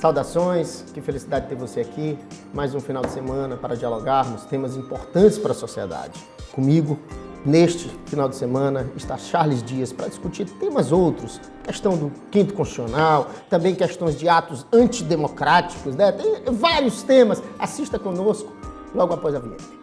Saudações, que felicidade ter você aqui. Mais um final de semana para dialogarmos temas importantes para a sociedade. Comigo, neste final de semana, está Charles Dias para discutir temas outros. Questão do quinto constitucional, também questões de atos antidemocráticos, né? Tem vários temas. Assista conosco logo após a vinheta.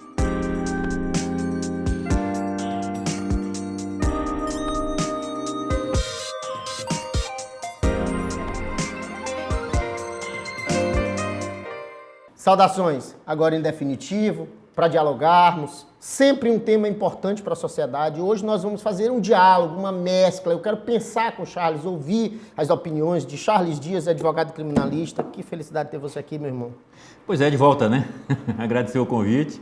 Saudações, agora em definitivo, para dialogarmos, sempre um tema importante para a sociedade. Hoje nós vamos fazer um diálogo, uma mescla. Eu quero pensar com o Charles, ouvir as opiniões de Charles Dias, advogado criminalista. Que felicidade ter você aqui, meu irmão. Pois é, de volta, né? Agradecer o convite,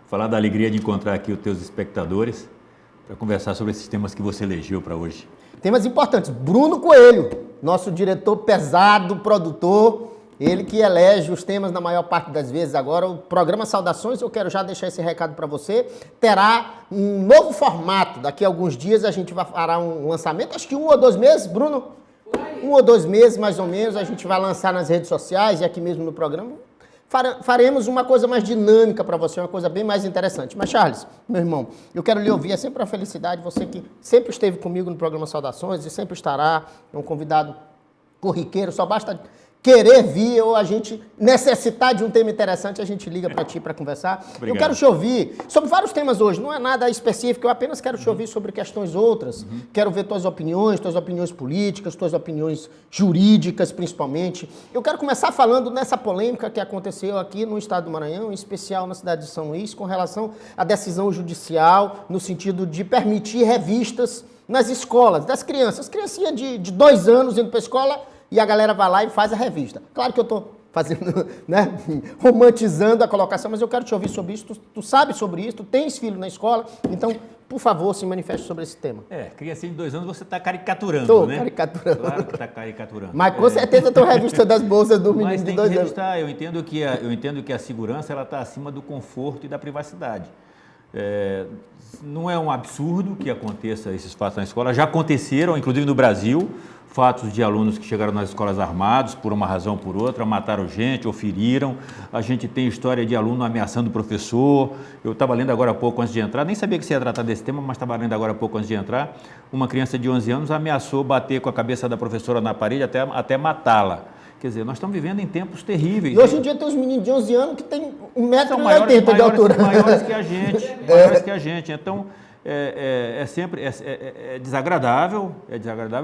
falar da alegria de encontrar aqui os teus espectadores para conversar sobre esses temas que você elegeu para hoje. Temas importantes. Bruno Coelho, nosso diretor pesado, produtor. Ele que elege os temas na maior parte das vezes. Agora, o programa Saudações, eu quero já deixar esse recado para você, terá um novo formato. Daqui a alguns dias a gente vai fará um lançamento, acho que 1 ou 2 meses, Bruno? 1 ou 2 meses, mais ou menos, a gente vai lançar nas redes sociais e aqui mesmo no programa. Faremos uma coisa mais dinâmica para você, uma coisa bem mais interessante. Mas, Charles, meu irmão, eu quero lhe ouvir, é sempre uma felicidade, você que sempre esteve comigo no programa Saudações e sempre estará, é um convidado corriqueiro, só basta querer vir ou a gente necessitar de um tema interessante, a gente liga para ti para conversar. Obrigado. Eu quero te ouvir sobre vários temas hoje, não é nada específico, eu apenas quero te ouvir sobre questões outras. Quero ver tuas opiniões políticas, tuas opiniões jurídicas, principalmente. Eu quero começar falando nessa polêmica que aconteceu aqui no estado do Maranhão, em especial na cidade de São Luís, com relação à decisão judicial, no sentido de permitir revistas nas escolas, das crianças. Criancinha de 2 anos indo para a escola, e a galera vai lá e faz a revista. Claro que eu estou fazendo, né, romantizando a colocação, mas eu quero te ouvir sobre isso. Tu sabes sobre isso, tu tens filho na escola, então, por favor, se manifeste sobre esse tema. Criança de 2 anos você está caricaturando, Tô né? Caricaturando. Claro que está caricaturando. Mas com certeza tem revista das bolsas do menino Mas de tem 2 que anos. registrar. Eu entendo que a segurança está acima do conforto e da privacidade. Não é um absurdo que aconteça esses fatos na escola. Já aconteceram, inclusive no Brasil, fatos de alunos que chegaram nas escolas armados por uma razão ou por outra, mataram gente ou feriram. A gente tem história de aluno ameaçando o professor. Eu estava lendo agora há pouco antes de entrar, nem sabia que você ia tratar desse tema, mas estava lendo agora há pouco antes de entrar. Uma criança de 11 anos ameaçou bater com a cabeça da professora na parede até matá-la. Quer dizer, nós estamos vivendo em tempos terríveis. E hoje em dia tem uns meninos de 11 anos que tem 1,80 m de altura. Maiores que a gente, maiores que a gente. Então, sempre desagradável,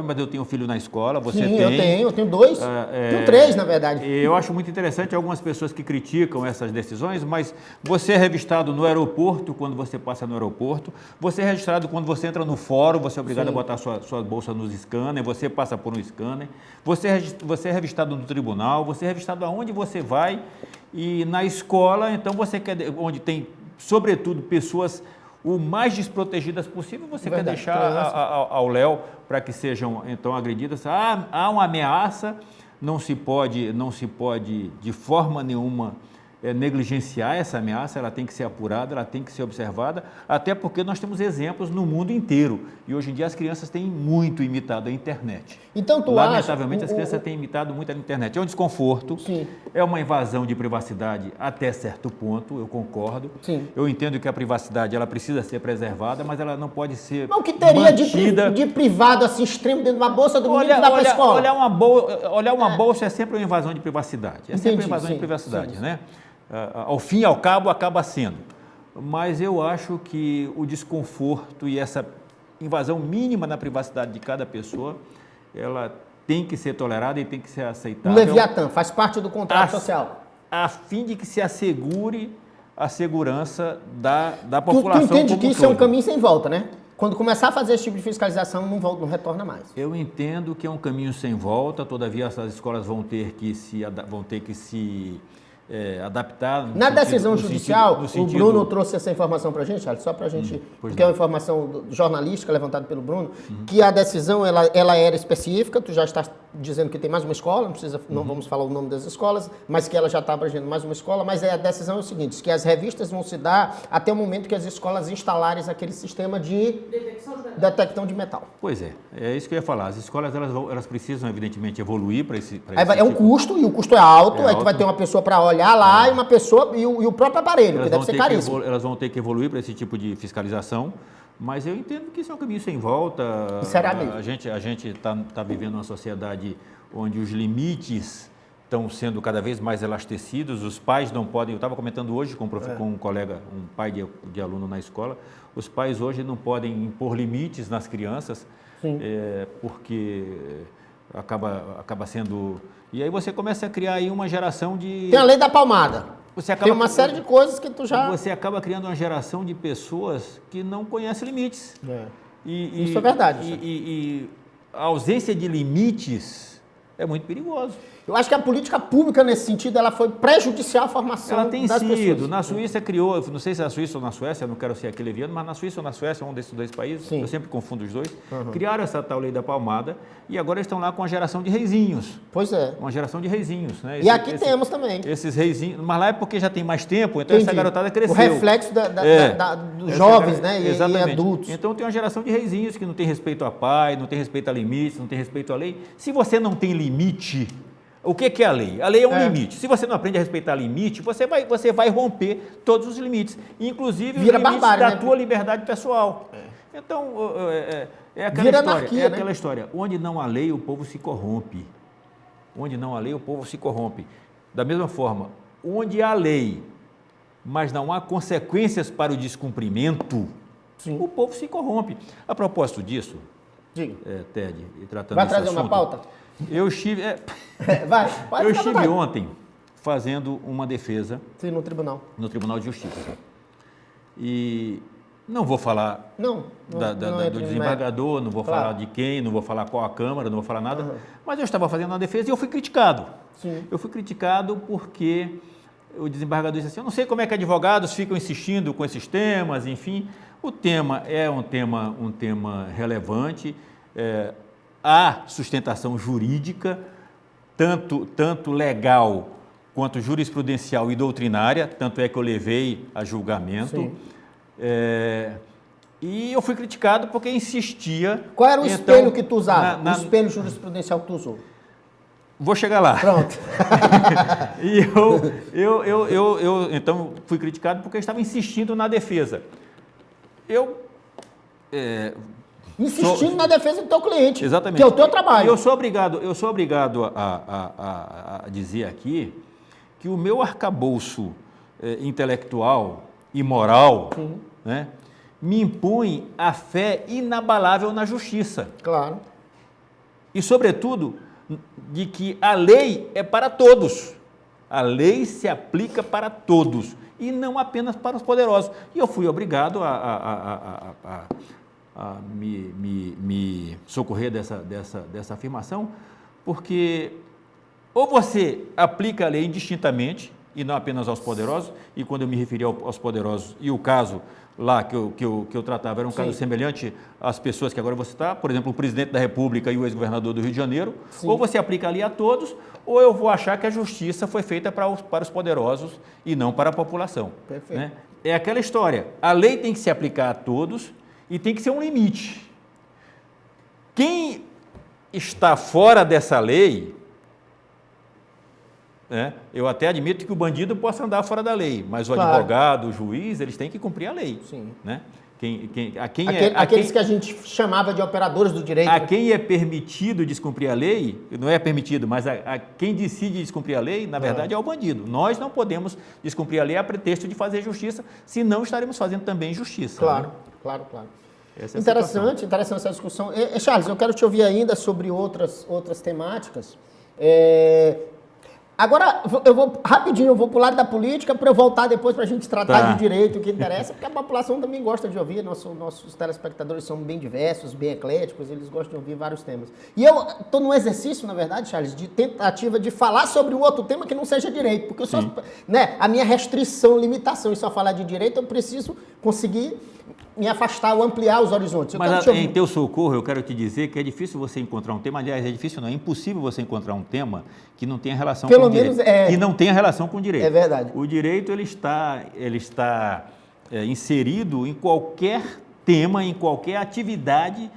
mas eu tenho um filho na escola, você Sim, tem. eu tenho 2, tenho 3, na verdade. Eu acho muito interessante algumas pessoas que criticam essas decisões, mas você é revistado no aeroporto, quando você passa no aeroporto, você é registrado quando você entra no fórum, você é obrigado Sim. a botar sua bolsa nos scanners, você passa por um scanner, você é revistado no tribunal, você é revistado aonde você vai, e na escola, então onde tem, sobretudo, pessoas o mais desprotegidas possível, você quer deixar ao léu para que sejam, então, agredidas. Há uma ameaça, não se pode de forma nenhuma negligenciar essa ameaça, ela tem que ser apurada, ela tem que ser observada, até porque nós temos exemplos no mundo inteiro. E hoje em dia as crianças têm muito imitado a internet. Então, Lamentavelmente, as crianças têm imitado muito a internet. É um desconforto, Sim. É uma invasão de privacidade até certo ponto, eu concordo. Sim. Eu entendo que a privacidade ela precisa ser preservada, mas ela não pode ser Mas o que teria mantida... de privado assim extremo dentro de uma bolsa do menino que dá para a escola? Olhar uma bolsa é sempre uma invasão de privacidade. Sempre uma invasão de privacidade, sim. né? Ao fim e ao cabo, acaba sendo. Mas eu acho que o desconforto e essa invasão mínima na privacidade de cada pessoa, ela tem que ser tolerada e tem que ser aceitável. O Leviatã faz parte do contrato social. A fim de que se assegure a segurança da população. Tu entende como que isso todo. é um caminho sem volta, né? Quando começar a fazer esse tipo de fiscalização, não retorna mais. Eu entendo que é um caminho sem volta, todavia essas escolas vão ter que se adaptar. Na decisão judicial, o Bruno trouxe essa informação para a gente, só para a gente, porque é uma informação jornalística levantada pelo Bruno, que a decisão ela era específica, tu já está dizendo que tem mais uma escola, não precisa, não vamos falar o nome das escolas, mas que ela já está abrangendo mais uma escola, mas a decisão é o seguinte, que as revistas vão se dar até o momento que as escolas instalarem aquele sistema de detecção de metal. Pois é isso que eu ia falar. As escolas elas precisam, evidentemente, evoluir para esse É um custo, e o custo é alto, É aí tu vai ter uma pessoa para olhar lá e uma pessoa e o próprio aparelho, que deve ser caríssimo. Elas vão ter que evoluir para esse tipo de fiscalização, mas eu entendo que isso é um caminho sem volta. Será mesmo? A gente está vivendo uma sociedade onde os limites estão sendo cada vez mais elastecidos, os pais não podem, eu estava comentando hoje com um colega, um pai de aluno na escola, os pais hoje não podem impor limites nas crianças, porque acaba sendo... E aí você começa a criar aí uma geração de... Tem a lei da palmada. Tem uma série de coisas que tu já... Você acaba criando uma geração de pessoas que não conhecem limites. Isso é verdade. E a ausência de limites é muito perigoso. Eu acho que a política pública, nesse sentido, ela foi prejudicial à formação das pessoas. Ela tem sido. Na Suíça criou, não sei se é na Suíça ou na Suécia, não quero ser aquele leviano, mas na Suíça ou na Suécia, um desses dois países, Sim. eu sempre confundo os dois, criaram essa tal lei da palmada e agora estão lá com a geração de reizinhos. Pois é. Uma geração de reizinhos. Né? E aqui temos também. Esses reizinhos, mas lá é porque já tem mais tempo, então essa garotada cresceu. O reflexo dos jovens, né? Exatamente. E adultos. Então tem uma geração de reizinhos que não tem respeito a pai, não tem respeito a limites, não tem respeito à lei. Se você não tem limite... O que é a lei? A lei é um limite. Se você não aprende a respeitar limite, você vai romper todos os limites, inclusive os limites da tua liberdade pessoal. Então, é aquela história. Anarquia, aquela história. Onde não há lei, o povo se corrompe. Onde não há lei, o povo se corrompe. Da mesma forma, onde há lei, mas não há consequências para o descumprimento, o povo se corrompe. A propósito disso, Ted, tratando vai desse trazer assunto, uma pauta? Eu estive, eu estive ontem fazendo uma defesa no tribunal. No Tribunal de Justiça. E não vou falar do desembargador, não vou falar de quem, não vou falar qual a Câmara, não vou falar nada, mas eu estava fazendo uma defesa e eu fui criticado. Sim. Eu fui criticado porque o desembargador disse assim, eu não sei como é que advogados ficam insistindo com esses temas, enfim. O tema é um tema relevante, há sustentação jurídica, tanto legal quanto jurisprudencial e doutrinária, tanto é que eu levei a julgamento. E eu fui criticado porque insistia... Qual era o espelho que tu usava? O espelho jurisprudencial que tu usou? Vou chegar lá. Pronto. E eu então fui criticado porque eu estava insistindo na defesa. Insistindo na defesa do teu cliente. Exatamente. Que é o teu trabalho. E eu sou obrigado a dizer aqui que o meu arcabouço intelectual e moral, né, me impõe a fé inabalável na justiça. Claro. E, sobretudo, de que a lei é para todos. A lei se aplica para todos e não apenas para os poderosos. E eu fui obrigado a me socorrer dessa afirmação, porque ou você aplica a lei indistintamente e não apenas aos poderosos, e quando eu me referi aos poderosos, e o caso lá que eu tratava era um caso semelhante às pessoas que agora eu vou citar, por exemplo, o presidente da República e o ex-governador do Rio de Janeiro, ou você aplica ali a todos, ou eu vou achar que a justiça foi feita para os poderosos e não para a população. Perfeito. Né? É aquela história, a lei tem que se aplicar a todos e tem que ser um limite. Quem está fora dessa lei, né, eu até admito que o bandido possa andar fora da lei, mas o advogado, o juiz, eles têm que cumprir a lei. Sim. Né? Aqueles que a gente chamava de operadores do direito. A quem é permitido descumprir a lei, não é permitido, mas a quem decide descumprir a lei, na verdade, é o bandido. Nós não podemos descumprir a lei a pretexto de fazer justiça, senão estaremos fazendo também justiça. Claro, né? claro. Essa é interessante essa discussão. Charles, eu quero te ouvir ainda sobre outras temáticas. Agora, eu vou pular da política para eu voltar depois para a gente tratar de direito, o que interessa, porque a população também gosta de ouvir, nossos telespectadores são bem diversos, bem ecléticos, eles gostam de ouvir vários temas. E eu estou num exercício, na verdade, Charles, de tentativa de falar sobre um outro tema que não seja direito, porque a minha restrição, limitação em só falar de direito, eu preciso conseguir me afastar ou ampliar os horizontes. Mas em teu socorro, eu quero te dizer que é difícil você encontrar um tema, aliás, é difícil não, é impossível você encontrar um tema que não tenha relação com o direito. Que não tenha relação com o direito. É verdade. O direito, ele está inserido em qualquer tema, em qualquer atividade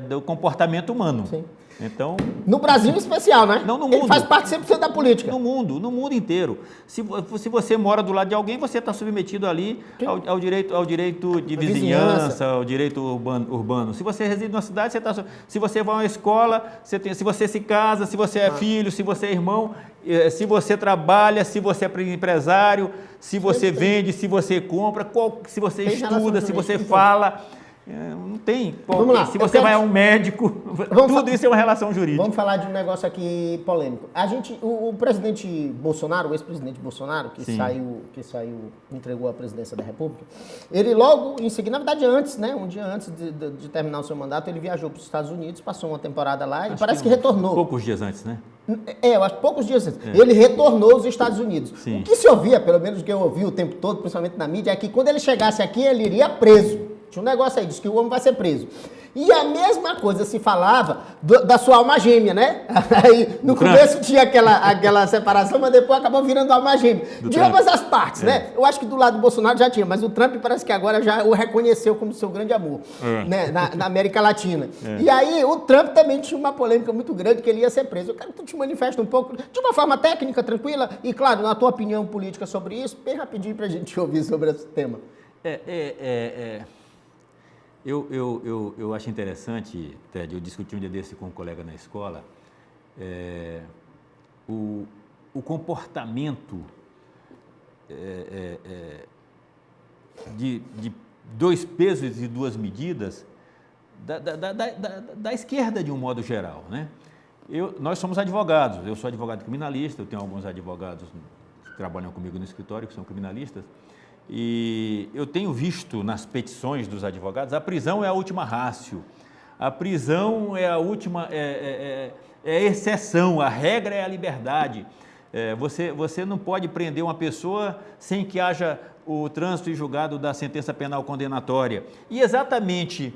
do comportamento humano. Sim. Então, no Brasil em especial, né? Não, no mundo. Ele faz parte 100% da política. No mundo inteiro. Se você mora do lado de alguém, você está submetido ali ao direito de vizinhança, ao direito urbano. Se você reside numa cidade, você está... Se você vai a uma escola, se você se casa, se você é filho, se você é irmão, se você trabalha, se você é empresário, se você vende, se você compra, se você estuda, se você fala... não tem. Vamos lá. Se você vai a um médico, tudo isso é uma relação jurídica. Vamos falar de um negócio aqui polêmico. O presidente Bolsonaro, o ex-presidente Bolsonaro, que saiu, entregou a presidência da República, ele logo em seguida, na verdade antes, né, um dia antes de terminar o seu mandato, ele viajou para os Estados Unidos, passou uma temporada lá e parece que retornou. Poucos dias antes, né? Eu acho que poucos dias antes. Ele retornou aos Estados Unidos. Sim. O que se ouvia, pelo menos o que eu ouvi o tempo todo, principalmente na mídia, é que quando ele chegasse aqui, ele iria preso. Tinha um negócio aí, diz que o homem vai ser preso. E a mesma coisa se falava da sua alma gêmea, né? Aí, no começo tinha aquela separação, mas depois acabou virando alma gêmea. De ambas as partes, né? Eu acho que do lado do Bolsonaro já tinha, mas o Trump parece que agora já o reconheceu como seu grande amor, né? Na América Latina. E aí o Trump também tinha uma polêmica muito grande que ele ia ser preso. Eu quero que tu te manifeste um pouco, de uma forma técnica, tranquila, e claro, na tua opinião política sobre isso, bem rapidinho pra gente ouvir sobre esse tema. Eu acho interessante, Ted, eu discuti um dia desse com um colega na escola, o comportamento de dois pesos e duas medidas da esquerda de um modo geral, né? Nós somos advogados, eu sou advogado criminalista, eu tenho alguns advogados que trabalham comigo no escritório que são criminalistas. E eu tenho visto nas petições dos advogados, a prisão é a última ratio, a prisão é a última, é exceção, a regra é a liberdade. Você não pode prender uma pessoa sem que haja o trânsito e julgado da sentença penal condenatória. E exatamente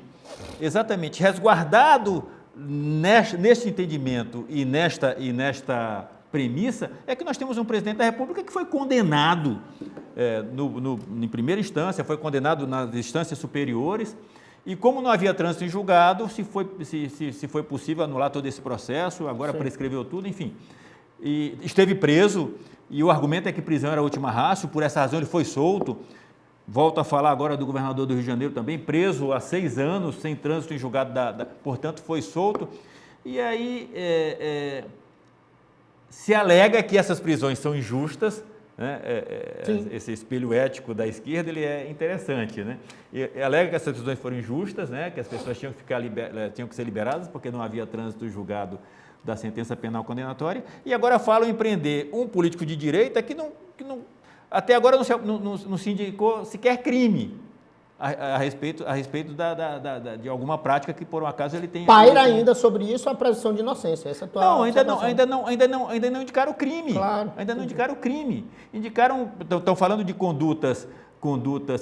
resguardado neste entendimento e nesta premissa, é que nós temos um presidente da República que foi condenado em primeira instância, foi condenado nas instâncias superiores, e como não havia trânsito em julgado, se foi possível anular todo esse processo, agora prescreveu tudo, enfim. E esteve preso, e o argumento é que prisão era a última ratio, por essa razão ele foi solto. Volto a falar agora do governador do Rio de Janeiro também, preso há 6 anos, sem trânsito em julgado, portanto foi solto. E aí se alega que essas prisões são injustas, né? Esse espelho ético da esquerda ele é interessante, né? E alega que essas prisões foram injustas, né? Que as pessoas tinham que ser liberadas porque não havia trânsito julgado da sentença penal condenatória, e agora falam em prender um político de direita que até agora não se indicou sequer crime a respeito de alguma prática que por um acaso ele tenha... Paira ainda sobre isso a presunção de inocência. Essa é a tua ainda não indicaram o crime. Claro. Ainda não indicaram o crime. Estão falando de condutas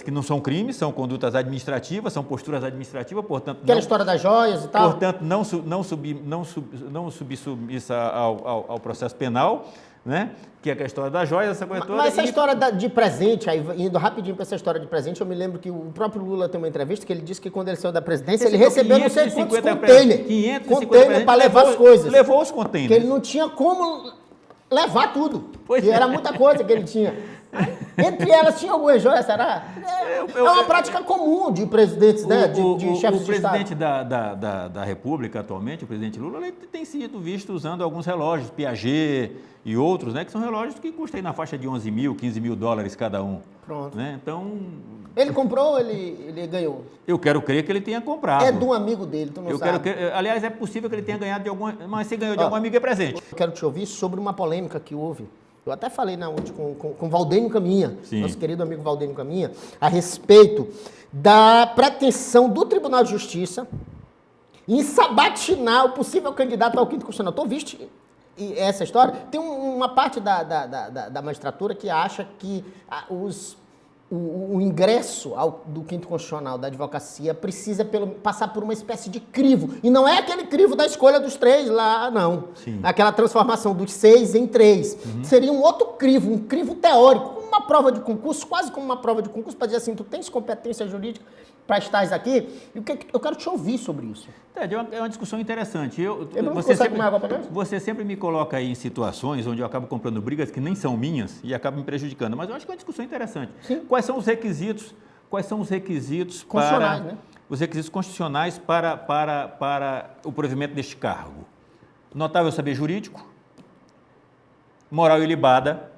que não são crimes, são condutas administrativas, são posturas administrativas, portanto... Aquela história das joias e tal. Portanto, não submissa ao processo penal, né? Que é a história das joias, essa coisa toda. Mas essa história de presente, aí, indo rapidinho para essa história de presente, eu me lembro que o próprio Lula tem uma entrevista que ele disse que quando ele saiu da presidência, ele recebeu não sei quantos containers para levar as coisas. Levou os containers. Que ele não tinha como levar tudo, que era muita coisa que ele tinha. Entre elas tinha algumas joias, será? É uma prática comum de presidentes, né? De chefes de Estado. O presidente da República atualmente, o presidente Lula, ele tem sido visto usando alguns relógios, Piaget e outros, né? Que são relógios que custam aí na faixa de 11 mil, 15 mil dólares cada um. Pronto. Né? Então... Ele comprou ou ele ganhou? Eu quero crer que ele tenha comprado. É de um amigo dele, tu não sabe. Aliás, é possível que ele tenha ganhado de algum... Mas se ganhou de algum amigo é presente. Eu quero te ouvir sobre uma polêmica que houve. Eu até falei na última com Valdênio Caminha, nosso querido amigo Valdênio Caminha, a respeito da pretensão do Tribunal de Justiça em sabatinar o possível candidato ao quinto constitucional. Tu ouviste essa história? Tem uma parte da magistratura que acha que os o ingresso do quinto constitucional da advocacia precisa passar por uma espécie de crivo. E não é aquele crivo da escolha dos 3 lá, não. Sim. Aquela transformação dos 6 em 3. Seria um outro crivo, um crivo teórico, como uma prova de concurso, quase como uma prova de concurso, para dizer assim, tu tens competência jurídica para estar aqui? E eu quero te ouvir sobre isso. Ted, é uma discussão interessante. Você sempre me coloca aí em situações onde eu acabo comprando brigas que nem são minhas e acabo me prejudicando. Mas eu acho que é uma discussão interessante. Sim. Quais são os requisitos constitucionais, né? Os requisitos constitucionais para o provimento deste cargo? Notável saber jurídico, moral ilibada.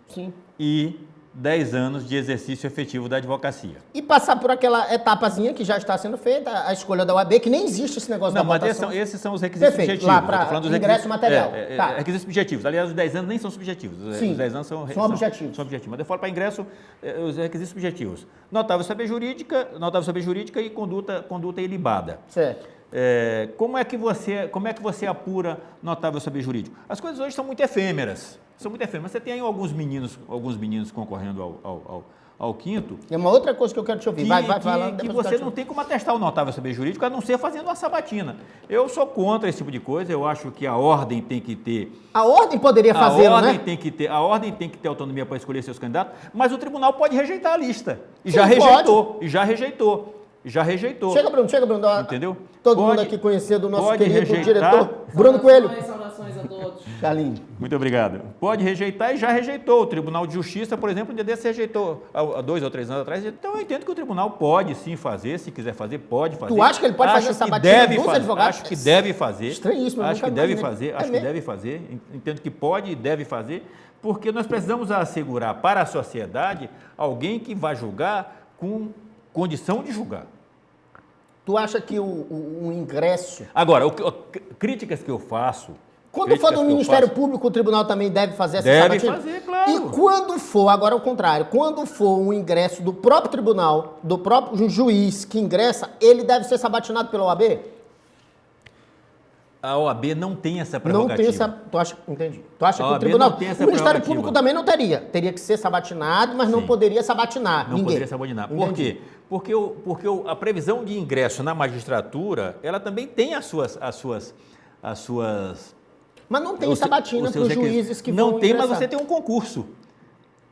Sim. E 10 anos de exercício efetivo da advocacia. E passar por aquela etapazinha que já está sendo feita, a escolha da OAB, que nem existe esse negócio da votação. Mas esses são os requisitos Perfeito, subjetivos. lá para ingresso material. Tá. Requisitos subjetivos. Aliás, os 10 anos nem são subjetivos. Sim, os 10 anos são objetivos. São objetivos. Mas eu falo para ingresso, os requisitos subjetivos. Notável saber jurídica e conduta ilibada. Certo. Como é que você apura notável saber jurídico? As coisas hoje são muito efêmeras. Você tem aí alguns meninos concorrendo ao quinto. É uma outra coisa que eu quero te ouvir. Vai falando. Que você não tem como atestar o notável saber jurídico, a não ser fazendo uma sabatina. Eu sou contra esse tipo de coisa, eu acho que a ordem tem que ter... A ordem poderia fazê-lo, né? A ordem tem que ter autonomia para escolher seus candidatos, mas o tribunal pode rejeitar a lista. E Sim, já rejeitou. Chega, Bruno. Entendeu? Todo mundo aqui conhecido o nosso querido diretor, Bruno Coelho. Saudações a todos. Carlinhos. Muito obrigado. Pode rejeitar e já rejeitou. O Tribunal de Justiça, por exemplo, um dia desse rejeitou há 2 ou 3 anos atrás. Então eu entendo que o tribunal pode sim fazer, se quiser fazer, pode fazer. Tu acha que ele pode fazer essa batida dos advogados? Acho que deve fazer. Estranhíssimo. Acho que deve fazer. Entendo que pode e deve fazer, porque nós precisamos assegurar para a sociedade alguém que vai julgar com condição de julgar. Tu acha que o ingresso... Agora, críticas que eu faço... Quando for do Ministério Público, o tribunal também deve fazer essa sabatina? Deve fazer, claro. E quando for, agora ao contrário, quando for um ingresso do próprio tribunal, do próprio juiz que ingressa, ele deve ser sabatinado pela OAB? A OAB não tem essa prerrogativa. Não tem essa... Entendi. Tu acha que o tribunal... O Ministério Público também não teria. Teria que ser sabatinado, mas não poderia sabatinar ninguém. Não poderia sabatinar. Por quê? Porque a previsão de ingresso na magistratura, ela também tem as suas mas não tem sabatina para os juízes que vão Não tem, ingressar. mas você tem um concurso.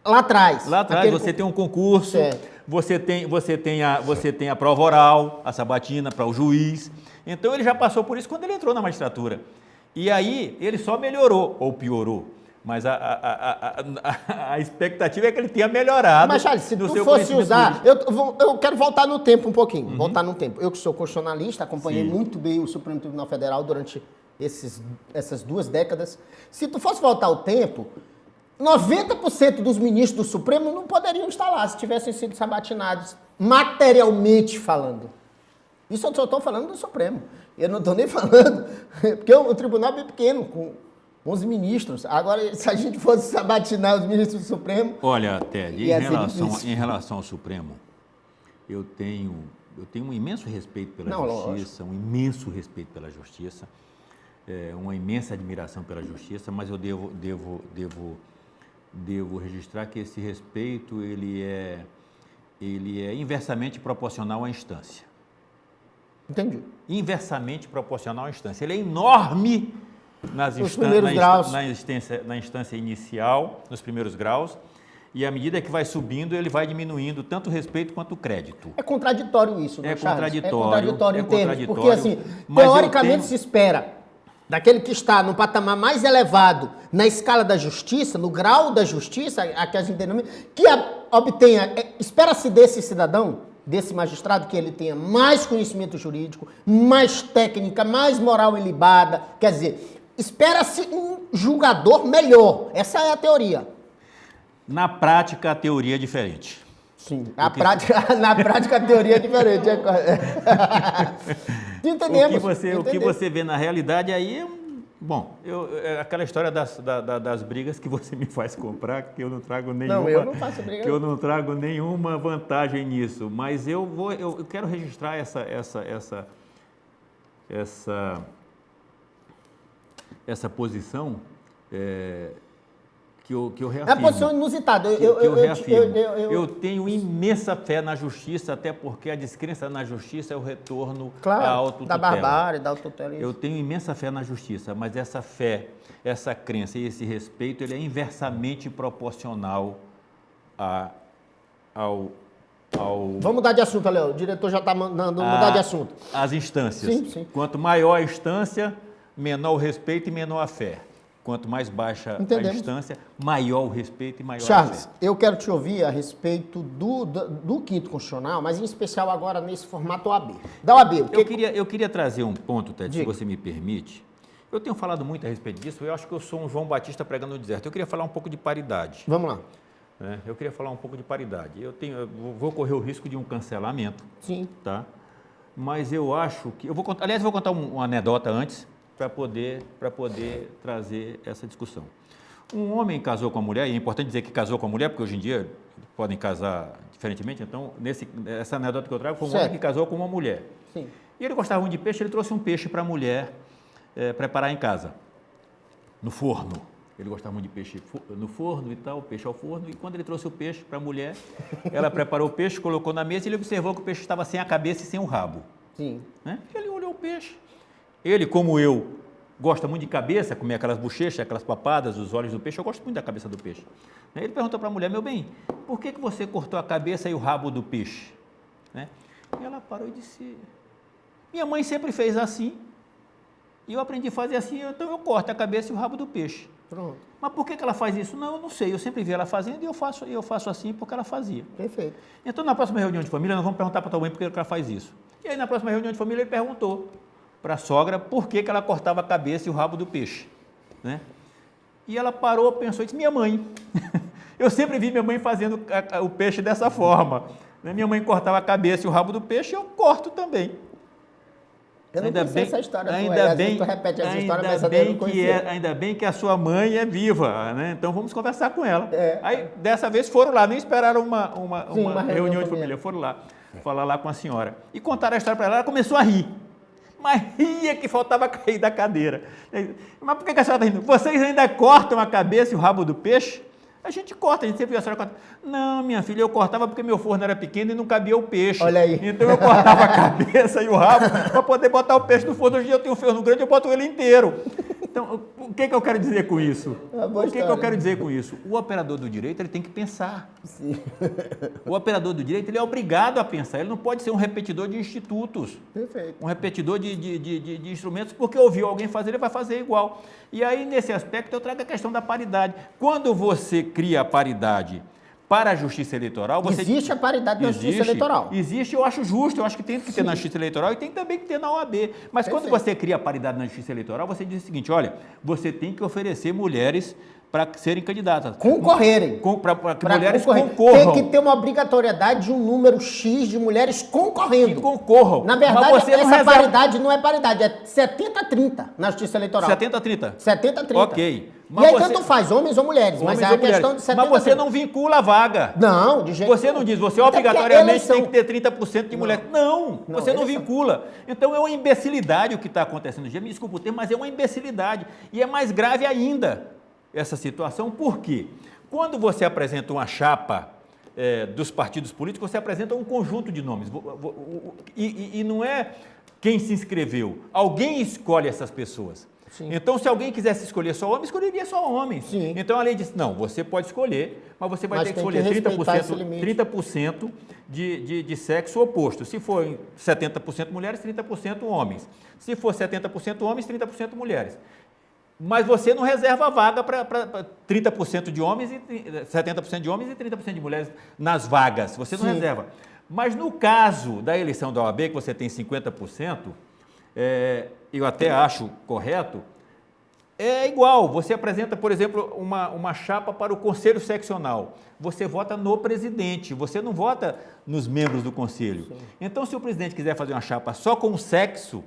Lá atrás. Você tem um concurso, certo. você tem a prova oral, a sabatina para o juiz. Então ele já passou por isso quando ele entrou na magistratura. E aí ele só melhorou ou piorou. Mas a expectativa é que ele tenha melhorado. Mas, Charles, se tu fosse usar... Eu quero voltar no tempo um pouquinho. Voltar no tempo. Eu que sou constitucionalista, acompanhei muito bem o Supremo Tribunal Federal durante essas 2 décadas. Se tu fosse voltar ao tempo, 90% dos ministros do Supremo não poderiam estar lá se tivessem sido sabatinados, materialmente falando. Isso eu só estou falando do Supremo. Eu não estou nem falando... Porque o tribunal é bem pequeno, com 11 ministros. Agora, se a gente fosse sabatinar os ministros do Supremo... Olha, Ted, em relação ao Supremo, eu tenho um imenso respeito pela Justiça, um imenso respeito pela Justiça, uma imensa admiração pela Justiça, mas eu devo registrar que esse respeito ele é inversamente proporcional à instância. Entendi. Inversamente proporcional à instância. Ele é enorme na instância inicial, nos primeiros graus, e à medida que vai subindo, ele vai diminuindo tanto o respeito quanto o crédito. É contraditório isso, né, Charles? É contraditório em termos, porque assim, teoricamente se espera daquele que está no patamar mais elevado na escala da justiça, no grau da justiça, a que a gente denomina, que obtenha, espera-se desse cidadão, desse magistrado, que ele tenha mais conhecimento jurídico, mais técnica, mais moral ilibada, quer dizer, espera-se um julgador melhor. Essa é a teoria. Na prática, a teoria é diferente. Sim, na prática a teoria é diferente. Entendemos. O que você vê na realidade aí, bom, aquela história das brigas que você me faz comprar, que eu não trago nenhuma... Não, eu não faço briga. Que eu não trago nenhuma vantagem nisso, mas eu quero registrar essa posição eu É reafirmo. uma posição inusitada. Eu reafirmo. Eu tenho imensa fé na justiça, até porque a descrença na justiça é o retorno Claro, à autotutela. da barbárie, da autotutela. Eu tenho imensa fé na justiça, mas essa fé, essa crença e esse respeito, ele é inversamente proporcional ao Vamos mudar de assunto, Léo. O diretor já está mandando mudar de assunto. As instâncias. Sim, sim. Quanto maior a instância, menor o respeito e menor a fé. Quanto mais baixa Entendemos. a instância, maior o respeito e maior Charles, a fé. eu quero te ouvir a respeito do quinto constitucional, mas em especial agora nesse formato OAB. Da OAB, o que... Eu queria trazer um ponto, Ted, se Diga. você me permite. Eu tenho falado muito a respeito disso, eu acho que eu sou um João Batista pregando no deserto. Eu queria falar um pouco de paridade. Vamos lá. Né? Eu queria falar um pouco de paridade. Eu vou correr o risco de um cancelamento, Sim. tá? Mas eu acho que... Aliás, eu vou contar uma anedota antes para poder trazer essa discussão. Um homem casou com a mulher, e é importante dizer que casou com a mulher, porque hoje em dia podem casar diferentemente, então essa anedota que eu trago foi um homem que casou com uma mulher. Sim. E ele gostava muito de peixe, ele trouxe um peixe para a mulher preparar em casa, no forno. Ele gostava muito de peixe no forno e tal, peixe ao forno, e quando ele trouxe o peixe para a mulher, ela preparou o peixe, colocou na mesa e ele observou que o peixe estava sem a cabeça e sem o rabo. Sim. Né? Ele olhou o peixe. Ele, como eu, gosta muito de cabeça, comer aquelas bochechas, aquelas papadas, os olhos do peixe, eu gosto muito da cabeça do peixe. Ele perguntou para a mulher, meu bem, por que você cortou a cabeça e o rabo do peixe? Né? E ela parou e disse, minha mãe sempre fez assim, e eu aprendi a fazer assim, então eu corto a cabeça e o rabo do peixe. Pronto. Mas por que ela faz isso? Não, eu não sei, eu sempre vi ela fazendo e eu faço assim porque ela fazia. Perfeito. Então, na próxima reunião de família, nós vamos perguntar para a tua mãe por que ela faz isso. E aí, na próxima reunião de família, ele perguntou para a sogra por que ela cortava a cabeça e o rabo do peixe. Né? E ela parou, pensou e disse, minha mãe. Eu sempre vi minha mãe fazendo o peixe dessa forma. Né? Minha mãe cortava a cabeça e o rabo do peixe, eu corto também. Eu não conhecia essa história. Tu repete essa história, mas ainda eu não conhecia. ainda bem que a sua mãe é viva, né? Então vamos conversar com ela. É. Aí, dessa vez, foram lá, nem esperaram uma reunião de família. família, foram lá, falar lá com a senhora. E contaram a história para ela começou a rir. Mas ria que faltava cair da cadeira. Mas por que a senhora está rindo? Vocês ainda cortam a cabeça e o rabo do peixe? A gente corta, a gente sempre viu a senhora cortar. Não, minha filha, eu cortava porque meu forno era pequeno e não cabia o peixe. Olha aí. Então eu cortava a cabeça e o rabo para poder botar o peixe no forno. Hoje em dia eu tenho um forno grande, eu boto ele inteiro. Então, o que eu quero dizer com isso? O que eu quero dizer com isso? O operador do direito, ele tem que pensar. Sim. O operador do direito, ele é obrigado a pensar. Ele não pode ser um repetidor de institutos. Perfeito. Um repetidor de instrumentos, porque ouviu alguém fazer, ele vai fazer igual. E aí, nesse aspecto, eu trago a questão da paridade. Quando você cria a paridade para a justiça eleitoral... Existe a paridade na justiça eleitoral. Existe, eu acho justo, eu acho que tem que ter na justiça eleitoral e tem também que ter na OAB. Mas quando você cria a paridade na justiça eleitoral, você diz o seguinte, olha, você tem que oferecer mulheres para serem candidatas. Concorrerem. Para que mulheres concorram. Tem que ter uma obrigatoriedade de um número X de mulheres concorrendo. Que concorram. Na verdade, essa paridade não é paridade, é 70-30 na justiça eleitoral. 70-30. 70-30. Ok. Mas e aí tanto faz, homens ou mulheres, mas é a questão de 70-30. Mas você não vincula a vaga. Não, de jeito Você nenhum. não diz, você obrigatoriamente tem que ter 30% de Não. mulheres. Não, você não eleição. vincula. Então é uma imbecilidade o que está acontecendo. Me desculpa o termo, mas é uma imbecilidade. E é mais grave ainda essa situação. Por quê? Quando você apresenta uma chapa dos partidos políticos, você apresenta um conjunto de nomes. E não é quem se inscreveu. Alguém escolhe essas pessoas. Sim. Então, se alguém quisesse escolher só homem, escolheria só homem. Sim. Então, a lei disse, não, você pode escolher, mas você vai ter que escolher 30% de sexo oposto. Se for 70% mulheres, 30% homens. Se for 70% homens, 30% mulheres. Mas você não reserva vaga para 30% de homens, 70% de homens e 30% de mulheres nas vagas. Você não reserva. Mas no caso da eleição da OAB, que você tem 50%, eu até acho correto, é igual. Você apresenta, por exemplo, uma chapa para o conselho seccional. Você vota no presidente, você não vota nos membros do conselho. Sim. Então, se o presidente quiser fazer uma chapa só com o sexo,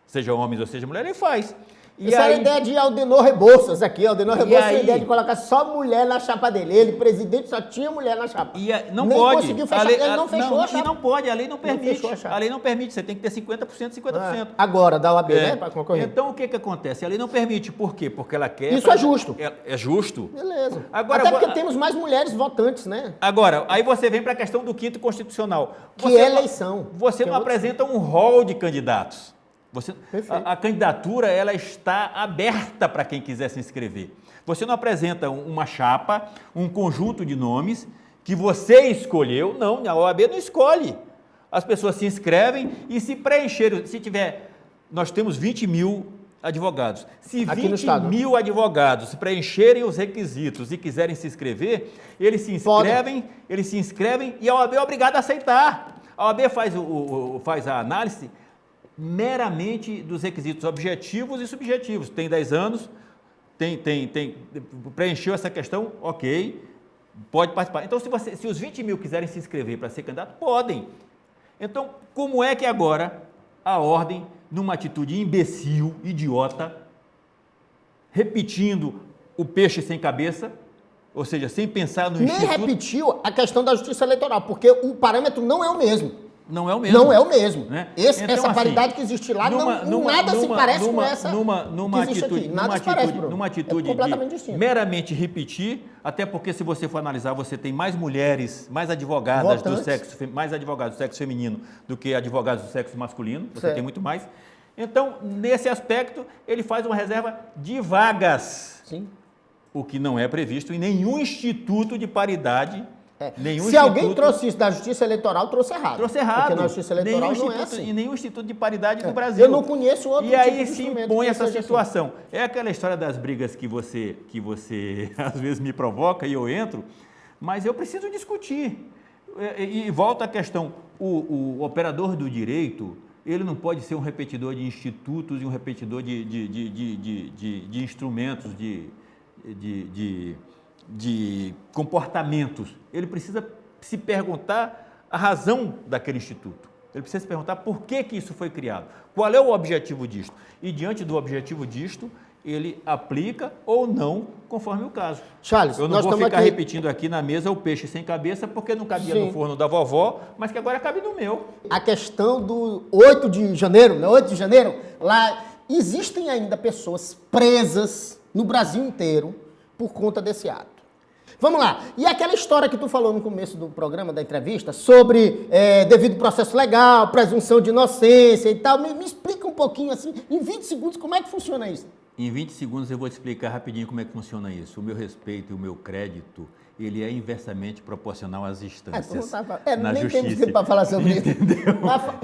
seja homens ou seja mulher, ele faz. E Essa era a aí, ideia de Aldenor Rebouças aqui. Aldenor E Rebouças tinha a aí? ideia de colocar só mulher na chapa dele. Ele, presidente, só tinha mulher na chapa. não Nem pode. conseguiu fechar. Ele não fechou a chapa. E não pode, a lei não permite. fechou a chapa. A lei não permite, você tem que ter 50%, 50%. Agora, da OAB, né, para concorrer. Então, o que acontece? A lei não permite. Por quê? Porque ela quer... Isso é justo. É justo. Beleza. Agora, Até porque temos mais mulheres votantes, né? Agora, aí você vem para a questão do quinto constitucional. Que é eleição. Você Que não é outro- apresenta um rol de candidatos. Perfeito. A candidatura ela está aberta para quem quiser se inscrever. Você não apresenta uma chapa, um conjunto de nomes que você escolheu. Não, a OAB não escolhe. As pessoas se inscrevem e se preencherem. Se tiver, nós temos 20 mil advogados. Se Aqui no 20 estado. mil advogados preencherem os requisitos e quiserem se inscrever, eles se inscrevem e a OAB é obrigada a aceitar. A OAB faz a análise meramente dos requisitos objetivos e subjetivos. Tem 10 anos, preencheu essa questão, ok, pode participar. Então, se os 20 mil quiserem se inscrever para ser candidato, podem. Então, como é que agora a ordem, numa atitude imbecil, idiota, repetindo o peixe sem cabeça, ou seja, sem pensar no Nem instituto... repetiu a questão da justiça eleitoral, porque o parâmetro não é o mesmo. Não é o mesmo. Não é o mesmo. Né? Essa Então, paridade que existe lá, nada se parece com essa que existe aqui. Nada se parece, Bruno. Numa atitude completamente de distinto. meramente repetir, até porque se você for analisar, você tem mais mulheres, mais advogadas mais advogados do sexo feminino do que advogados do sexo masculino, você tem muito mais. Então, nesse aspecto, ele faz uma reserva de vagas. Sim. O que não é previsto em nenhum instituto de paridade. Se alguém trouxe isso da justiça eleitoral, trouxe errado. Trouxe errado. Porque na justiça eleitoral não é assim. Em nenhum instituto de paridade do Brasil. Eu não conheço outro E tipo aí de se instrumento impõe que essa seja situação. É aquela história das brigas que você às vezes me provoca e eu entro, mas eu preciso discutir. E volta à questão, o operador do direito, ele não pode ser um repetidor de institutos e um repetidor de instrumentos, de comportamentos. Ele precisa se perguntar a razão daquele instituto. Ele precisa se perguntar por que isso foi criado. Qual é o objetivo disto? E diante do objetivo disto, ele aplica ou não, conforme o caso. Charles, eu não vou ficar repetindo aqui na mesa o peixe sem cabeça, porque não cabia no forno da vovó, mas que agora cabe no meu. A questão do 8 de janeiro, né? 8 de janeiro, lá existem ainda pessoas presas no Brasil inteiro por conta desse ato. Vamos lá. E aquela história que tu falou no começo do programa, da entrevista, sobre devido processo legal, presunção de inocência e tal. Me explica um pouquinho, assim, em 20 segundos, como é que funciona isso? Em 20 segundos eu vou te explicar rapidinho como é que funciona isso. O meu respeito e o meu crédito, ele é inversamente proporcional às instâncias na nem justiça. temos tempo para falar sobre isso.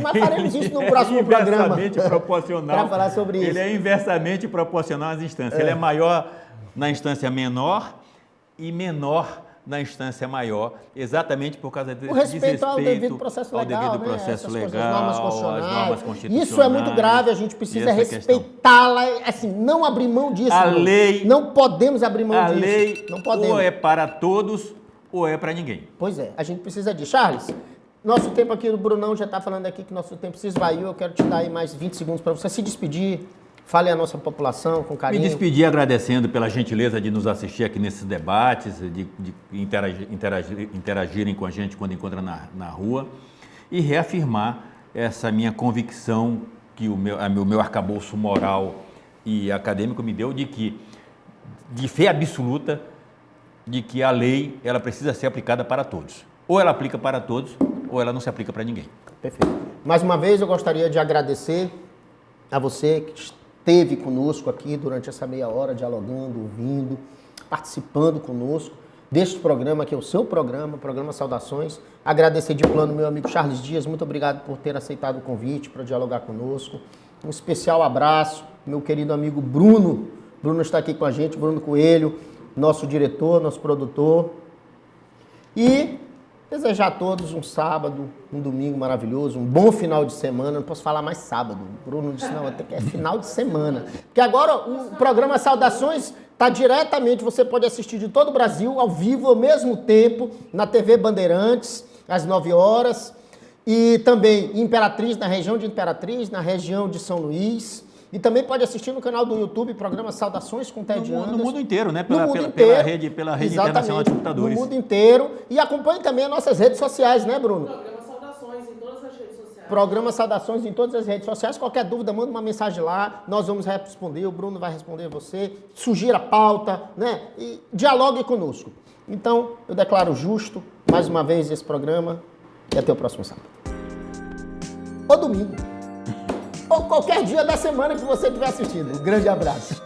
Mas faremos isso no próximo programa. Inversamente proporcional. Para falar sobre isso. Ele é inversamente proporcional às instâncias. Ele é maior na instância menor e menor na instância maior, exatamente por causa desse respeito ao devido processo legal, normas constitucionais. Isso é muito grave, a gente precisa respeitá-la, assim, não abrir mão disso. A lei, não podemos abrir mão disso. A lei não podemos. Ou é para todos ou é para ninguém. Pois é, a gente precisa disso. Charles, nosso tempo aqui, o Brunão já está falando aqui que nosso tempo se esvaiu, eu quero te dar aí mais 20 segundos para você se despedir. Fale à nossa população com carinho. Me despedir agradecendo pela gentileza de nos assistir aqui nesses debates, de interagirem com a gente quando encontra na rua e reafirmar essa minha convicção que o meu arcabouço moral e acadêmico me deu de fé absoluta de que a lei ela precisa ser aplicada para todos. Ou ela aplica para todos ou ela não se aplica para ninguém. Perfeito. Mais uma vez eu gostaria de agradecer a você que esteve conosco aqui durante essa meia hora, dialogando, ouvindo, participando conosco deste programa, que é o seu programa, Programa Saudações. Agradecer de plano meu amigo Charles Dias, muito obrigado por ter aceitado o convite para dialogar conosco. Um especial abraço, meu querido amigo Bruno. Bruno está aqui com a gente, Bruno Coelho, nosso diretor, nosso produtor. E desejar a todos um sábado, um domingo maravilhoso, um bom final de semana. Não posso falar mais sábado. O Bruno disse, não, até que é final de semana. Porque agora o programa Saudações está diretamente, você pode assistir de todo o Brasil, ao vivo, ao mesmo tempo, na TV Bandeirantes, às 9 horas. E também em Imperatriz, na região de Imperatriz, na região de São Luís, E também pode assistir no canal do YouTube, programa Saudações com Ted Anderson. No mundo inteiro, né? No mundo inteiro. Pela rede internacional de computadores. No mundo inteiro. E acompanhe também as nossas redes sociais, né, Bruno? Programa Saudações em todas as redes sociais. Programa Saudações em todas as redes sociais. Qualquer dúvida, manda uma mensagem lá. Nós vamos responder. O Bruno vai responder você. Sugira a pauta, né? E dialogue conosco. Então, eu declaro justo, mais uma vez, esse programa. E até o próximo sábado. Ou domingo. Ou qualquer dia da semana que você estiver assistindo. Um grande abraço.